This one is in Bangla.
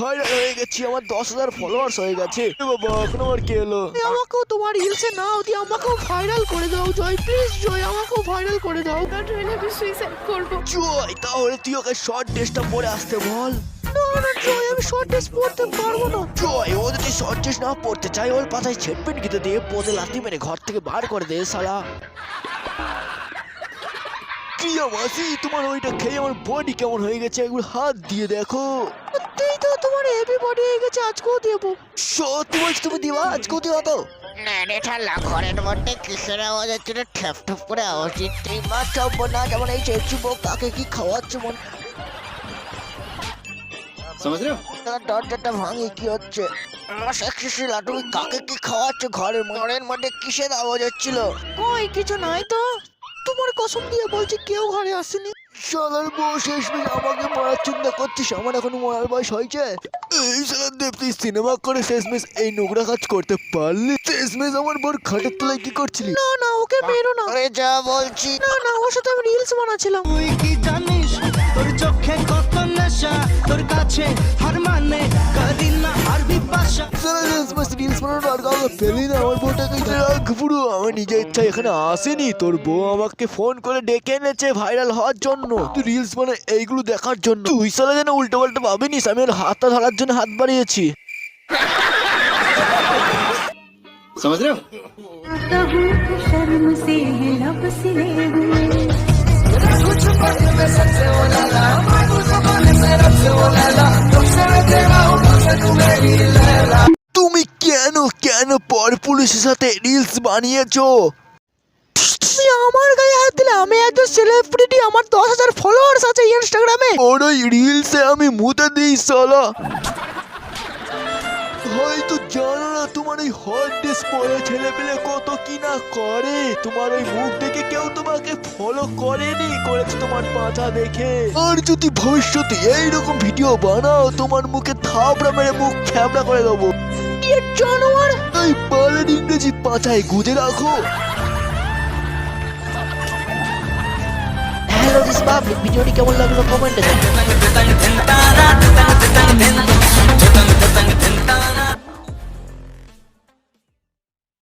ভাইরাল হয়ে গেছি, আমার 10,000 ফলোয়ার্স হয়ে গেছে। বাবা এখন আমার কি হলো? আমাকেও তোমার রিলসে নাও দিয়ে আমাকেও ভাইরাল করে দাও জয়, প্লিজ জয়, আমাকেও ভাইরাল করে দাও। আমি সুইসাইড করবো। জয় তাহলে তুই ওকে শর্ট ড্রেসটা পরে আসতে বল। না না জয়, আমি শর্ট ড্রেস পরতে পারবো না। জয় ও যদি শর্ট ড্রেস না পড়তে চাই, ওর পাতায় ছেটপেন গিতে দিয়ে পোতে লাথি মেরে ঘর থেকে বার করে দে শালা। কি মাসি, তোমার ওইটা খেয়ে আমার বডি কেমন হয়ে গেছে, একবার হাত দিয়ে দেখো। সত্যিই তো তোমার হেভি বডি হয়ে গেছে, আজকেও দেবো। সত্যি বলছি তুমি দিবা, আজকেও দিবা তো? না রে ঠাল্লা, ঘরের মধ্যে কিসের আওয়াজ হচ্ছে রে? ঠ্যাপ ঠ্যাপ করে আওয়াজ দিচ্ছে। এই মাছ চাপবো না, যেমন এই চেয়েছি কাকে কি খাওয়াচ্ছে মন। দরজাটা ভাঙি কি হচ্ছে? আমার সেক্সি লাটু কাকে কি খাওয়াচ্ছে ঘরের মধ্যে কিসের আওয়াজ হচ্ছিল? কই কিছু নাই তো, তোমার কসম দিয়ে বলছি কেউ ঘরে আসেনি। শালার বউ শেষমেশ আমাকে মারার চিন্তা করছিস, আমার এখনো মরার বয়স হয়েছে? এই শালার দেব, তুই সিনেমা করে শেষমেশ এই নোংরা কাজ করতে পারলি? শেষমেশ আমার বোর খাটের তলায় কি করছিলি? না না ওকে মেরো না। আরে যা বলছি। না না ওর সাথে আমি রিলস বানাচ্ছিলাম। তুই কি জানিস তোর চোখে কত নেশা, তোর কাছে হার মানে করি না আর বিপাশা। শেষমেশ রিলস বানানো আর কাউকে পেলি না, আমার বউটাকে রাখ পুরো। আমার নিজের ইচ্ছা এখানে আসেনি, তোর বউ আমাকে ফোন করে ডেকে এনেছে ভাইরাল হওয়ার জন্য, তুই রিলস মানে এইগুলো দেখার জন্য। তুই শালা যেন উল্টো পাল্টা ভাবিনিস আমি ওর হাতটা ধরার জন্য হাত বাড়িয়েছি। समझ रहे हो? शर्म से लब सिले हुए তুমি কেন কেন পর পুলিশের সাথে রিলস বানিয়েছো? তুমি আমার গায়ে হাত দিলে? আমি একজন সেলিব্রিটি, আমার 10,000 ফলোয়ার্স আছে ইনস্টাগ্রামে। ওর ওই রিলসে আমি মুতে দিই শালা। হয়তো জানো না তোমার ওই হট ড্রেস পরে ছেলে পেলে কত কি না করে। তোমার ওই মুখ দেখে কেউ তোমাকে ফলো করেনি, করেছে তোমার পাছা দেখে। আর যদি ভবিষ্যতে এইরকম ভিডিও বানাও, তোমার মুখে থাবড়া মেরে মুখ ফ্যাবড়া করে দেবো। এ জানোয়ার। এই বালের ইংরেজি পাছায় গুজে রাখো। হ্যালো দিস পাবলিক, ভিডিওটি কেমন লাগলো কমেন্টে জানাও।